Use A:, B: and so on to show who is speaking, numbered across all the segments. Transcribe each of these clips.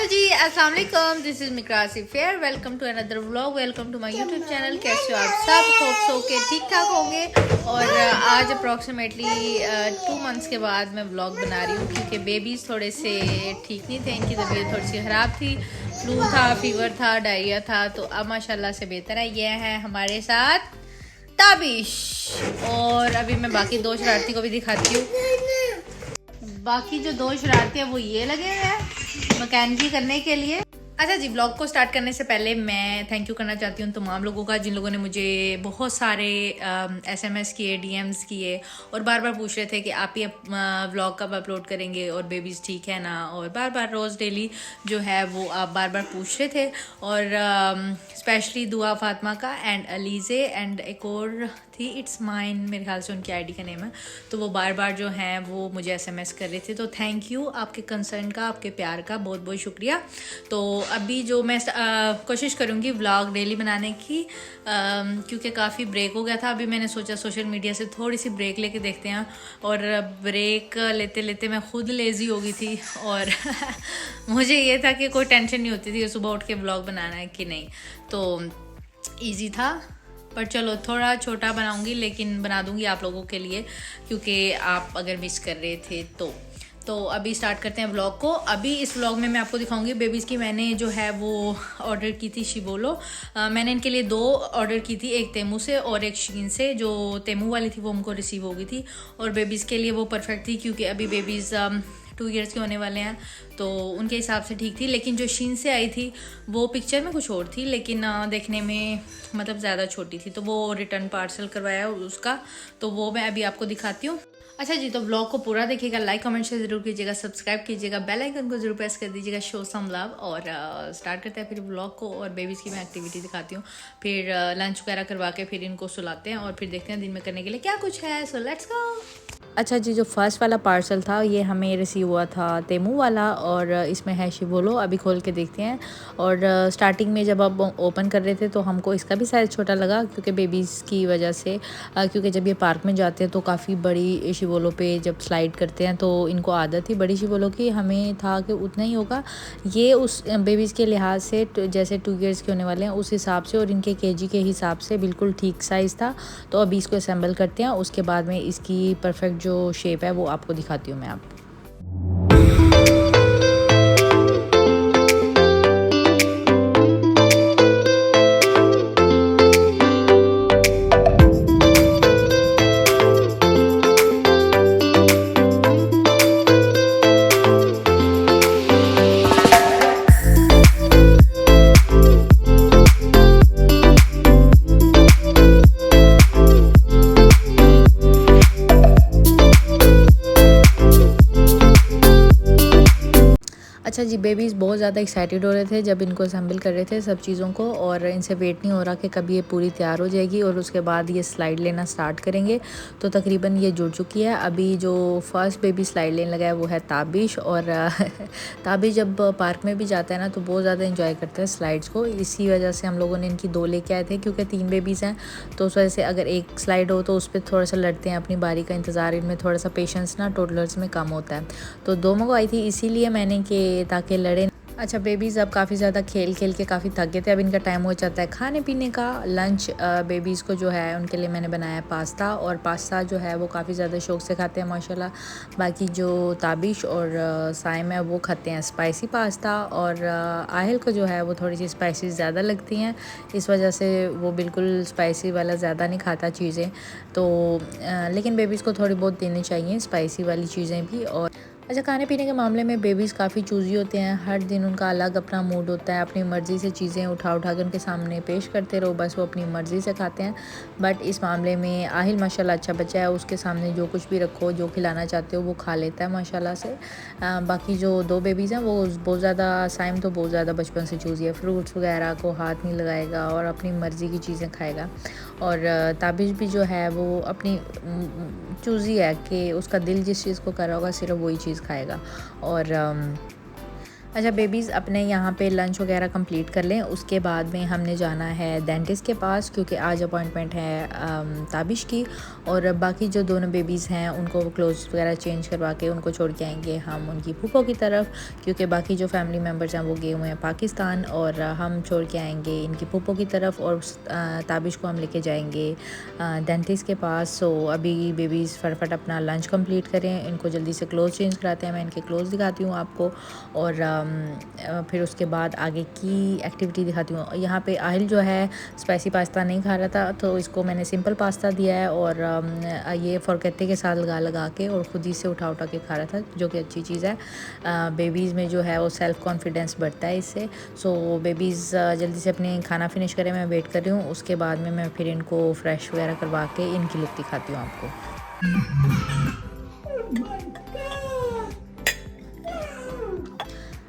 A: Hello ji, अस्सलाम वालेकुम। This is मिक्रासी फेयर। Welcome to another vlog. Welcome to my YouTube channel. कैसे हो आप सब? होप सो के ठीक ठाक होंगे। और आज अप्रॉक्सीमेटली 2 मंथ्स के बाद मैं व्लॉग बना रही हूँ क्योंकि बेबीज़ थोड़े से ठीक नहीं थे, इनकी तबीयत थोड़ी सी ख़राब थी, फ्लू था, फीवर था, डायरिया था। तो अब माशाल्लाह से बेहतर है। ये है हमारे साथ ताबिश। और अभी मैं बाकी दो शरारती को भी दिखाती हूँ। बाकी जो दो शरारती हैं वो ये लगे हुए हैं मैकेनिकी करने के लिए। अच्छा जी, ब्लॉग को स्टार्ट करने से पहले मैं थैंक यू करना चाहती हूँ तमाम लोगों का जिन लोगों ने मुझे बहुत सारे SMS किए, DMs किए और बार बार पूछ रहे थे कि आप ये व्लॉग कब अपलोड करेंगे और बेबीज़ ठीक है ना, और बार बार रोज़ डेली जो है वो आप बार बार पूछ रहे थे। और स्पेशली दुआ फातिमा का एंड अलीज़े एंड एक और थी, इट्स माइन, मेरे ख्याल से उनकी ID का नेम है। तो वो बार बार जो हैं वो मुझे SMS कर रहे थे। तो थैंक यू आपके कंसर्न का, आपके प्यार का बहुत बहुत शुक्रिया। तो अभी जो मैं कोशिश करूँगी व्लॉग डेली बनाने की, क्योंकि काफ़ी ब्रेक हो गया था। अभी मैंने सोचा सोशल मीडिया से थोड़ी सी ब्रेक लेके देखते हैं। और ब्रेक लेते लेते मैं खुद लेज़ी हो गई थी और मुझे ये था कि कोई टेंशन नहीं होती थी सुबह उठ के व्लॉग बनाना है कि नहीं। तो ईजी था, पर चलो थोड़ा छोटा बनाऊंगी लेकिन बना दूंगी आप लोगों के लिए, क्योंकि आप अगर मिस कर रहे थे तो अभी स्टार्ट करते हैं व्लॉग को। अभी इस व्लॉग में मैं आपको दिखाऊंगी बेबीज़ की मैंने जो है वो ऑर्डर की थी शिबोलो। मैंने इनके लिए 2 ऑर्डर की थी, एक तेमू से और एक शीन से। जो तेमू वाली थी वो हमको रिसीव हो गई थी और बेबीज़ के लिए वो परफेक्ट थी, क्योंकि अभी बेबीज़ 2 ईयर्स के होने वाले हैं तो उनके हिसाब से ठीक थी। लेकिन जो शीन से आई थी वो पिक्चर में कुछ और थी, लेकिन देखने में मतलब ज़्यादा छोटी थी, तो वो रिटर्न पार्सल करवाया उसका, तो वो मैं अभी आपको दिखाती हूँ। अच्छा जी, तो व्लॉग को पूरा देखिएगा, लाइक कमेंट शेयर जरूर कीजिएगा, सब्सक्राइब कीजिएगा, बेल आइकन को जरूर प्रेस कर दीजिएगा, शो सम लव। और स्टार्ट करते हैं फिर व्लॉग को। और बेबीज़ की मैं एक्टिविटी दिखाती हूँ, फिर लंच वगैरह करवा के फिर इनको सुलाते हैं और फिर देखते हैं दिन में करने के लिए क्या कुछ है। So let's go. अच्छा जी, जो फर्स्ट वाला पार्सल था ये हमें रिसीव हुआ था तेमू वाला, और इसमें है शिबोलो। अभी खोल के देखते हैं। और स्टार्टिंग में जब आप ओपन कर रहे थे तो हमको इसका भी साइज़ छोटा लगा, क्योंकि बेबीज़ की वजह से, क्योंकि जब ये पार्क में जाते हैं तो काफ़ी बड़ी शिबोलो पे जब स्लाइड करते हैं तो इनको आदत थी बड़ी शिबोलो की, हमें था कि उतना ही होगा। ये उस बेबीज़ के लिहाज से जैसे 2 ईयर्स के होने वाले हैं उस हिसाब से और इनके KG के हिसाब से बिल्कुल ठीक साइज़ था। तो अभी इसको असेंबल करते हैं, उसके बाद में इसकी परफेक्ट जो शेप है वो आपको दिखाती हूँ मैं आप। अच्छा जी, बेबीज़ बहुत ज़्यादा एक्साइटेड हो रहे थे जब इनको असेंबल कर रहे थे सब चीज़ों को, और इनसे वेट नहीं हो रहा कि कभी ये पूरी तैयार हो जाएगी और उसके बाद ये स्लाइड लेना स्टार्ट करेंगे। तो तकरीबन ये जुड़ चुकी है। अभी जो फर्स्ट बेबी स्लाइड लेने लगा है वो है ताबिश। और ताबिश जब पार्क में भी जाता है ना तो बहुत ज़्यादा इंजॉय करता है स्लाइड्स को। इसी वजह से हम लोगों ने इनकी 2 लेके आए थे, क्योंकि 3 बेबीज़ हैं तो उस वजह से अगर एक स्लाइड हो तो उस पर थोड़ा सा लड़ते हैं, अपनी बारी का इंतज़ार, इनमें थोड़ा सा पेशेंस ना टोडलर्स में कम होता है। तो 2 मंगवाई थी इसीलिए मैंने कि ताकि लड़े। अच्छा, बेबीज़ अब काफ़ी ज़्यादा खेल खेल के काफ़ी थक गए थे। अब इनका टाइम हो जाता है खाने पीने का। लंच बेबीज़ को जो है उनके लिए मैंने बनाया है पास्ता, और पास्ता जो है वो काफ़ी ज़्यादा शौक़ से खाते हैं माशाल्लाह। बाकी जो ताबिश और साइम है वो खाते हैं स्पाइसी पास्ता, और आहिल को जो है वो थोड़ी सी स्पाइसी ज़्यादा लगती हैं, इस वजह से वो बिल्कुल स्पाइसी वाला ज़्यादा नहीं खाता चीज़ें। तो लेकिन बेबीज़ को थोड़ी बहुत देनी चाहिए स्पाइसी वाली चीज़ें भी। और अच्छा, खाने पीने के मामले में बेबीज़ काफ़ी चूज़ी होते हैं। हर दिन उनका अलग अपना मूड होता है, अपनी मर्ज़ी से चीज़ें उठा उठा के उनके सामने पेश करते रहो, बस वो अपनी मर्ज़ी से खाते हैं। बट इस मामले में आहिल माशाल्लाह अच्छा बच्चा है, उसके सामने जो कुछ भी रखो, जो खिलाना चाहते हो वो खा लेता है माशाल्लाह से। बाकी जो 2 बेबीज़ हैं वो बहुत ज़्यादा, साइम तो बहुत ज़्यादा बचपन से चूज़ी है, फ्रूट्स वगैरह को हाथ नहीं लगाएगा और अपनी मर्ज़ी की चीज़ें खाएगा। और ताबिश भी जो है वो अपनी चूज़ी है कि उसका दिल जिस चीज़ को कर रहा होगा सिर्फ वही चीज़ खाएगा। और अच्छा बेबीज़ अपने यहाँ पे लंच वगैरह कंप्लीट कर लें, उसके बाद में हमने जाना है डेंटिस्ट के पास क्योंकि आज अपॉइंटमेंट है ताबिश की। और बाकी जो दोनों बेबीज़ हैं उनको क्लोथ्स वगैरह चेंज करवा के उनको छोड़ के आएंगे हम उनकी फूफो की तरफ, क्योंकि बाकी जो फैमिली मेम्बर्स हैं वो गए हुए हैं पाकिस्तान, और हम छोड़ के आएंगे इनकी फूफो की तरफ। और ताबिश को हम लेके जाएंगे डेंटिस्ट के पास। सो अभी बेबीज़ फटाफट अपना लंच कंप्लीट करें, इनको जल्दी से क्लोथ चेंज कराते हैं। मैं इनके क्लोथ दिखाती हूँ आपको और फिर उसके बाद आगे की एक्टिविटी दिखाती हूँ। यहाँ पे आहिल जो है स्पाइसी पास्ता नहीं खा रहा था, तो इसको मैंने सिंपल पास्ता दिया है और ये फ़ोरकेटे के साथ लगा के और ख़ुद ही से उठा के खा रहा था, जो कि अच्छी चीज़ है। बेबीज़ में जो है वो सेल्फ़ कॉन्फिडेंस बढ़ता है इससे। सो बेबीज़ जल्दी से अपने खाना फिनिश करें, मैं वेट कर रही हूँ। उसके बाद में मैं फिर इनको फ्रेश वगैरह करवा के इनकी लुक दिखाती हूँ आपको।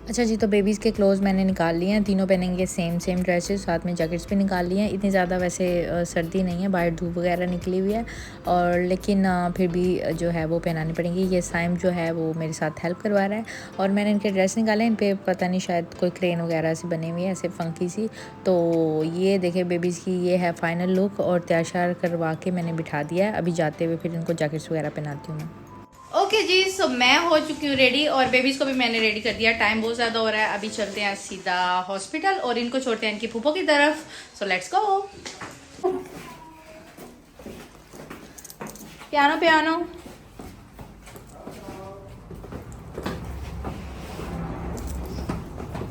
A: अच्छा जी, तो बेबीज़ के क्लोथ्स मैंने निकाल लिए हैं, तीनों पहनेंगे सेम ड्रेसेस, साथ में जैकेट्स भी निकाल लिए हैं। इतनी ज़्यादा वैसे सर्दी नहीं है, बाहर धूप वगैरह निकली हुई है, और लेकिन फिर भी जो है वो पहनानी पड़ेंगी। ये साइम जो है वो मेरे साथ हेल्प करवा रहा है, और मैंने इनके ड्रेस निकाले। इन पर पता नहीं शायद कोई क्रेन वगैरह से बनी हुई है, ऐसे फंकी सी। तो ये देखे बेबीज़ की ये है फ़ाइनल लुक, और तैयार श्यार करवा के मैंने बिठा दिया है। अभी जाते हुए फिर इनको जैकेट्स वगैरह पहनाती हूँ मैं। ओके जी, सो मैं हो चुकी हूँ रेडी, और बेबीज़ को भी मैंने रेडी कर दिया। टाइम बहुत ज़्यादा हो रहा है, अभी चलते हैं सीधा हॉस्पिटल और इनको छोड़ते हैं इनकी फूफो की तरफ। So let's go. Piano piano.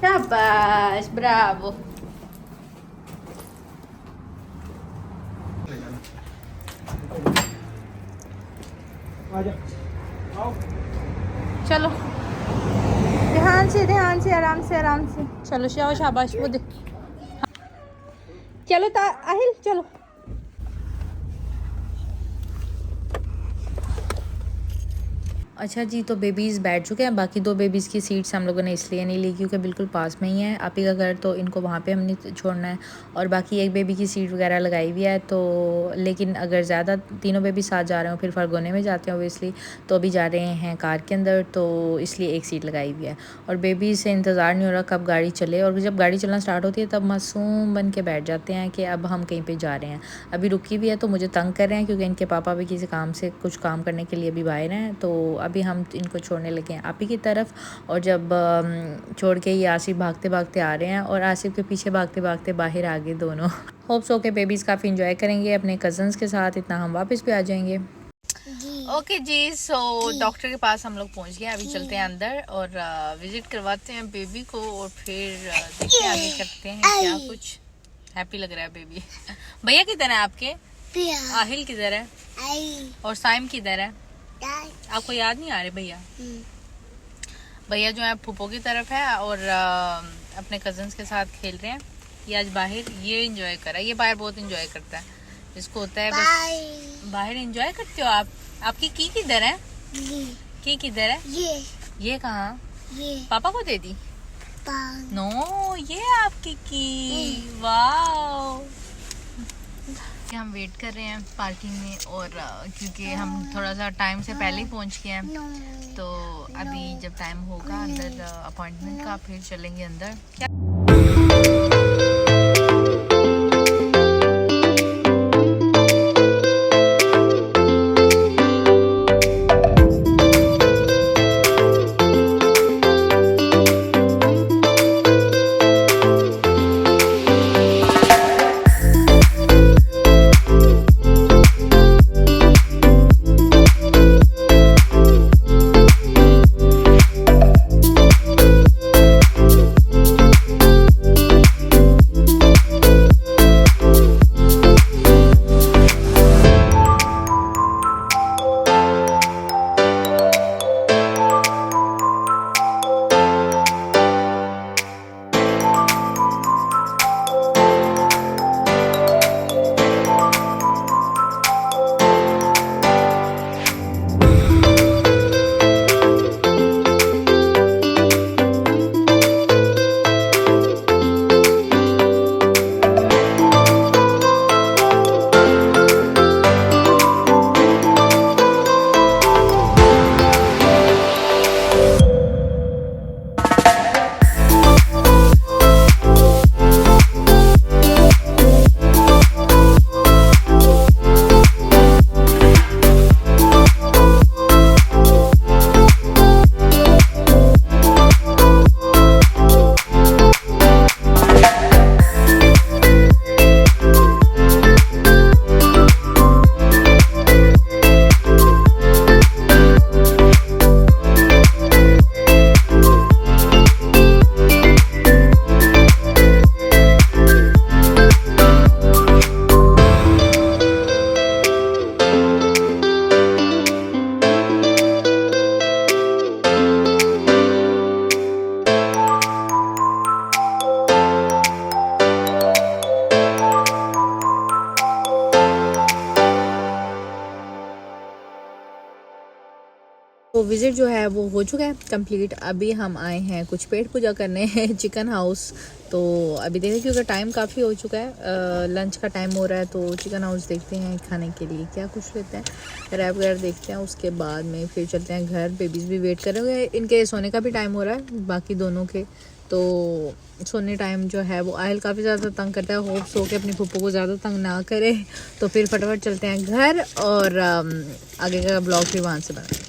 A: शाबाश, ब्रावो। चलो ध्यान से आराम से चलो। शाबाश वो दे। चलो आहिल चलो। अच्छा जी, तो बेबीज़ बैठ चुके हैं। बाकी दो बेबीज़ की सीट्स हम लोगों ने इसलिए नहीं ली क्योंकि बिल्कुल पास में ही है आप ही का घर, तो इनको वहाँ पे हमने छोड़ना है। और बाकी एक बेबी की सीट वगैरह लगाई हुई है, तो लेकिन अगर ज़्यादा तीनों बेबी साथ जा रहे हो फिर फरगोने में जाते हैं ओबियसली, तो अभी जा रहे हैं कार के अंदर, तो इसलिए एक सीट लगाई हुई है। और बेबी से इंतज़ार नहीं हो रहा कब गाड़ी चले, और जब गाड़ी चलना स्टार्ट होती है तब मासूम बन के बैठ जाते हैं कि अब हम कहीं पर जा रहे हैं। अभी रुकी भी है तो मुझे तंग कर रहे हैं क्योंकि इनके पापा भी किसी काम से कुछ काम करने के लिए अभी बाहर हैं, तो अभी हम इनको छोड़ने लगे हैं आपी की तरफ। और जब छोड़ के ये आसिफ भागते भागते आ रहे हैं, और आसिफ के पीछे भागते भागते बाहर आ गए दोनों। होप सो के बेबीज़ काफ़ी इंजॉय करेंगे अपने कज़न्स के साथ, इतना हम वापस भी आ जाएंगे। ओके जी, सो डॉक्टर के पास हम लोग पहुंच गए। अभी चलते हैं अंदर और विजिट करवाते हैं बेबी को, और फिर देखते हैं आगे करते हैं क्या कुछ। हैप्पी लग रहा है बेबी। भैया किधर है आपके? आहिल किधर है? और साइम किधर है? आपको याद नहीं आ रहे भैया? भैया जो है फूफो की तरफ है और अपने कजन्स के साथ खेल रहे हैं। ये आज बाहर ये एंजॉय कर रहा है, ये बाहर बहुत एंजॉय करता है, इसको होता है बस बाहर एंजॉय करते हो आप। आपकी की किधर है? की किधर है? ये कहाँ? पापा को दे दी? नो, ये आपकी की। वाह। हम वेट कर रहे हैं पार्किंग में, और क्योंकि हम थोड़ा सा टाइम से पहले ही पहुंच गए हैं, तो अभी जब टाइम होगा अंदर अपॉइंटमेंट का फिर चलेंगे अंदर। क्या तो विज़िट जो है वो हो चुका है कंप्लीट। अभी हम आए हैं कुछ पेट पूजा करने हैं चिकन हाउस। तो अभी देखें क्योंकि टाइम काफ़ी हो चुका है, लंच का टाइम हो रहा है, तो चिकन हाउस देखते हैं खाने के लिए क्या कुछ लेते हैं, रैप वगैरह देखते हैं। उसके बाद में फिर चलते हैं घर। बेबीज़ भी वेट कर रहे हैं, इनके सोने का भी टाइम हो रहा है बाकी दोनों के। तो सोने टाइम जो है वो आयल काफ़ी ज़्यादा तंग करता है, होप सो के अपनी पप्पो को ज़्यादा तंग ना करे। तो फिर फटाफट चलते हैं घर और आगे का ब्लॉग भी वहाँ से बनाते हैं।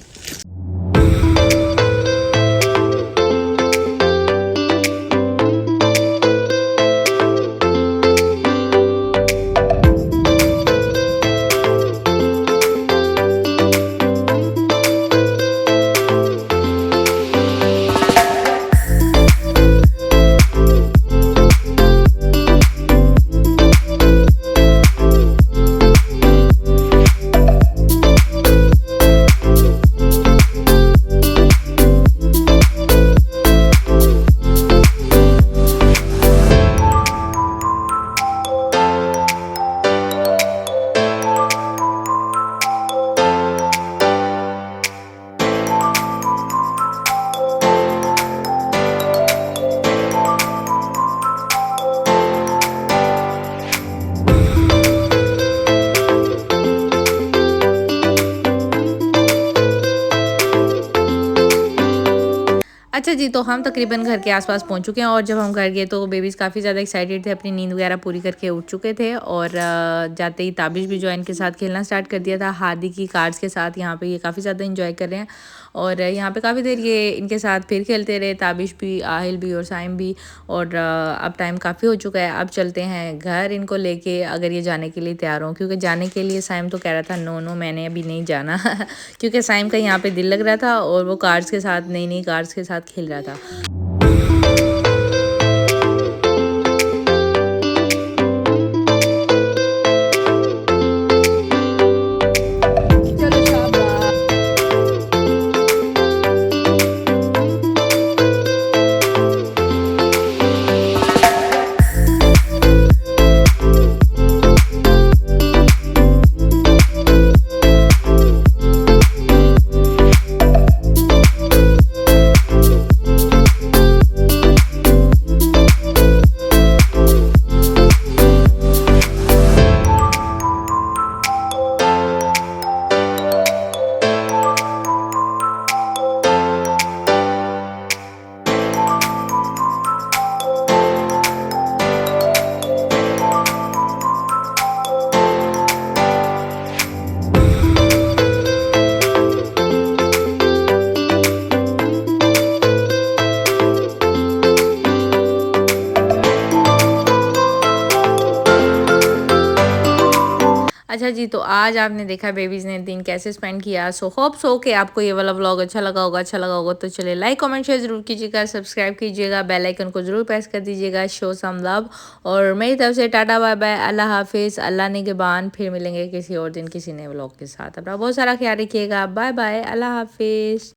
A: अच्छा जी, तो हम तकरीबन घर के आसपास पहुंच चुके हैं और जब हम घर गए तो बेबीज़ काफ़ी ज़्यादा एक्साइटेड थे, अपनी नींद वगैरह पूरी करके उठ चुके थे। और जाते ही ताबिश भी जो है इनके साथ खेलना स्टार्ट कर दिया था हादी की कार्ड्स के साथ। यहाँ पे ये काफ़ी ज़्यादा इंजॉय कर रहे हैं और यहाँ पे काफ़ी देर ये इनके साथ फिर खेलते रहे, ताबिश भी, आहिल भी और साइम भी। और अब टाइम काफ़ी हो चुका है, अब चलते हैं घर इनको लेके, अगर ये जाने के लिए तैयार हों। क्योंकि जाने के लिए साइम तो कह रहा था नो नो मैंने अभी नहीं जाना क्योंकि साइम का यहाँ पे दिल लग रहा था और वो कार्ड्स के साथ, नई नई कार्ड्स के साथ खेल रहा था। अच्छा जी, तो आज आपने देखा बेबीज़ ने दिन कैसे स्पेंड किया। सो होप सो कि आपको ये वाला व्लॉग अच्छा लगा होगा तो चलिए लाइक कमेंट शेयर ज़रूर कीजिएगा, सब्सक्राइब कीजिएगा, बेल आइकन को ज़रूर प्रेस कर दीजिएगा। शो सम लव और मेरी तरफ से टाटा बाय बाय, अल्लाह हाफिज़, अल्लाह निगहबान। फिर मिलेंगे किसी और दिन किसी नए व्लॉग के साथ। अपना बहुत सारा ख्याल रखिएगा। बाय बाय, अल्लाह हाफिज़।